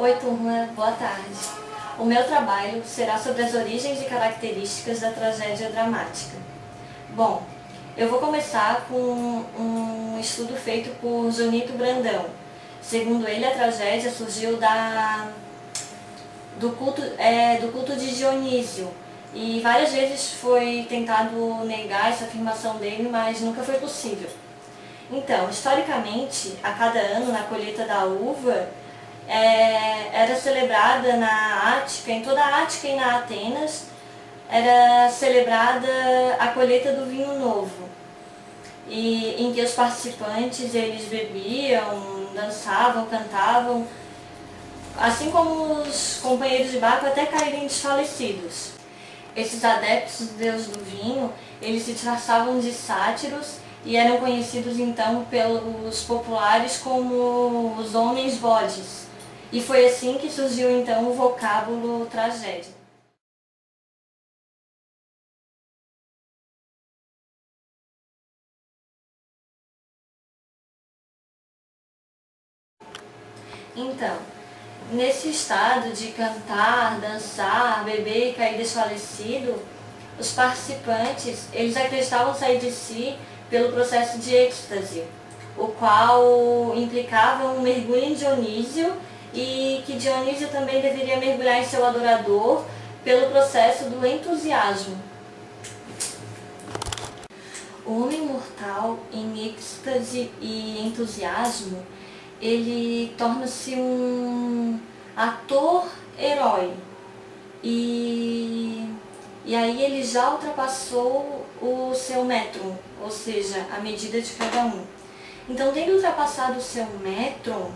Oi, turma, boa tarde. O meu trabalho será sobre as origens e características da tragédia dramática. Bom, eu vou começar com um estudo feito por Junito Brandão. Segundo ele, a tragédia surgiu do culto de Dionísio. E várias vezes foi tentado negar essa afirmação dele, mas nunca foi possível. Então, historicamente, a cada ano, na colheita da uva, era celebrada na Ática, em toda a Ática e na Atenas, era celebrada a colheita do vinho novo, e em que os participantes eles bebiam, dançavam, cantavam, assim como os companheiros de barco até caírem desfalecidos. Esses adeptos do deus do vinho, eles se disfarçavam de sátiros e eram conhecidos então pelos populares como os homens bodes. E foi assim que surgiu então o vocábulo tragédia. Então, nesse estado de cantar, dançar, beber e cair desfalecido, os participantes, eles acreditavam sair de si pelo processo de êxtase, o qual implicava um mergulho em Dionísio e que Dionísio também deveria mergulhar em seu adorador pelo processo do entusiasmo. O homem mortal em êxtase e entusiasmo, ele torna-se um ator-herói. E aí ele já ultrapassou o seu metron, ou seja, a medida de cada um. Então, tendo ultrapassado o seu metron,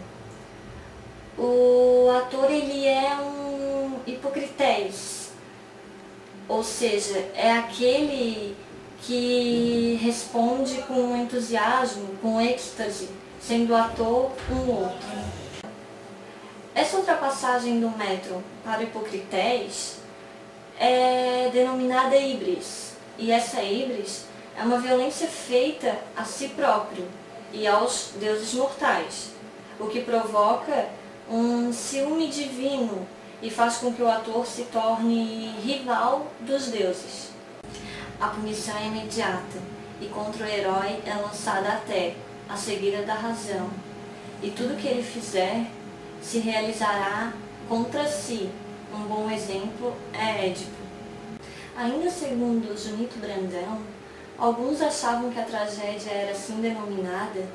o ator ele é um hipocrités, ou seja, é aquele que responde com entusiasmo, com êxtase, sendo ator um outro. Essa ultrapassagem do metron para o hipocrités é denominada híbris, e essa híbris é uma violência feita a si próprio e aos deuses mortais, o que provoca um ciúme divino e faz com que o ator se torne rival dos deuses. A punição é imediata e contra o herói é lançada a terra, a cegueira da razão, e tudo que ele fizer se realizará contra si. Um bom exemplo é Édipo. Ainda segundo Junito Brandão, alguns achavam que a tragédia era assim denominada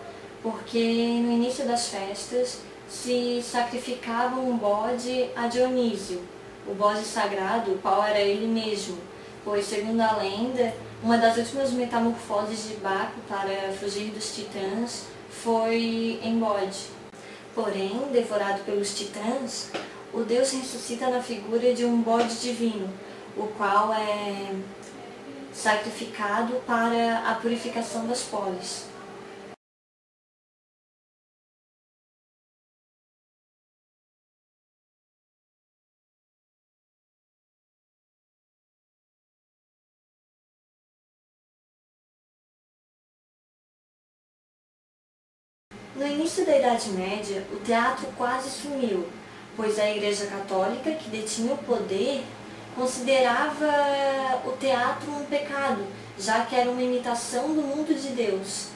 porque no início das festas se sacrificava um bode a Dionísio, o bode sagrado, o qual era ele mesmo, pois, segundo a lenda, uma das últimas metamorfoses de Baco para fugir dos titãs foi em bode. Porém, devorado pelos titãs, o deus ressuscita na figura de um bode divino, o qual é sacrificado para a purificação das polis. No início da Idade Média, o teatro quase sumiu, pois a Igreja Católica, que detinha o poder, considerava o teatro um pecado, já que era uma imitação do mundo de Deus.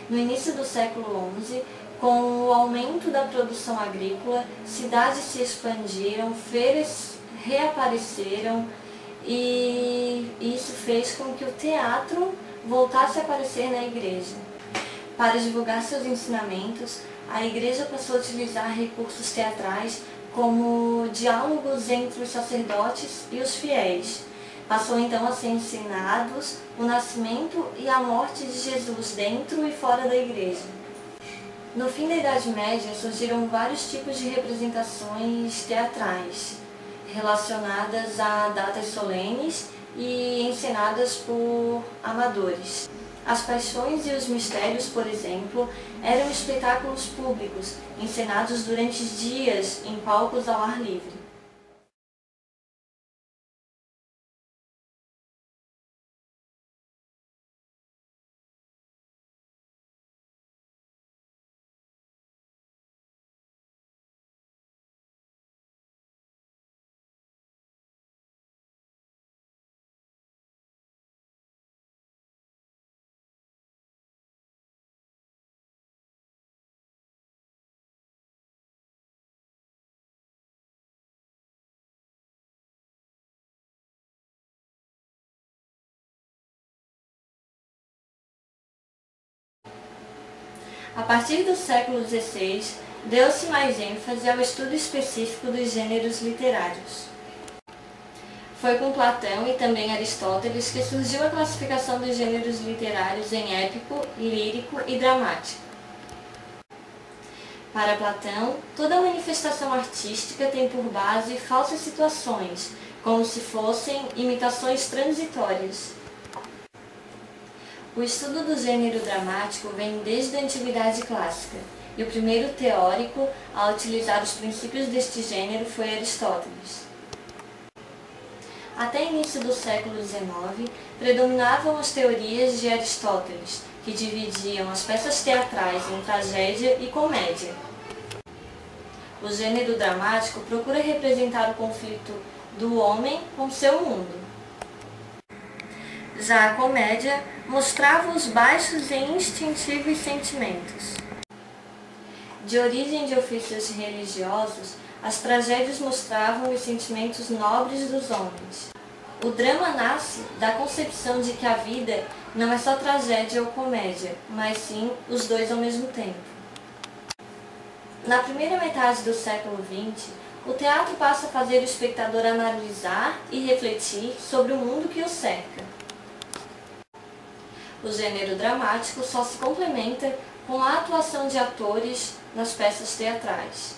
No início do século XI, com o aumento da produção agrícola, cidades se expandiram, feiras reapareceram e isso fez com que o teatro voltasse a aparecer na igreja. Para divulgar seus ensinamentos, a igreja passou a utilizar recursos teatrais como diálogos entre os sacerdotes e os fiéis. Passou então a ser ensinados o nascimento e a morte de Jesus dentro e fora da igreja. No fim da Idade Média surgiram vários tipos de representações teatrais, relacionadas a datas solenes e encenadas por amadores. As Paixões e os Mistérios, por exemplo, eram espetáculos públicos, encenados durante dias em palcos ao ar livre. A partir do século XVI, deu-se mais ênfase ao estudo específico dos gêneros literários. Foi com Platão e também Aristóteles que surgiu a classificação dos gêneros literários em épico, lírico e dramático. Para Platão, toda manifestação artística tem por base falsas situações, como se fossem imitações transitórias. O estudo do gênero dramático vem desde a Antiguidade Clássica, e o primeiro teórico a utilizar os princípios deste gênero foi Aristóteles. Até início do século XIX, predominavam as teorias de Aristóteles, que dividiam as peças teatrais em tragédia e comédia. O gênero dramático procura representar o conflito do homem com seu mundo. Já a comédia mostrava os baixos e instintivos sentimentos. De origem de ofícios religiosos, as tragédias mostravam os sentimentos nobres dos homens. O drama nasce da concepção de que a vida não é só tragédia ou comédia, mas sim os dois ao mesmo tempo. Na primeira metade do século XX, o teatro passa a fazer o espectador analisar e refletir sobre o mundo que o cerca. O gênero dramático só se complementa com a atuação de atores nas peças teatrais.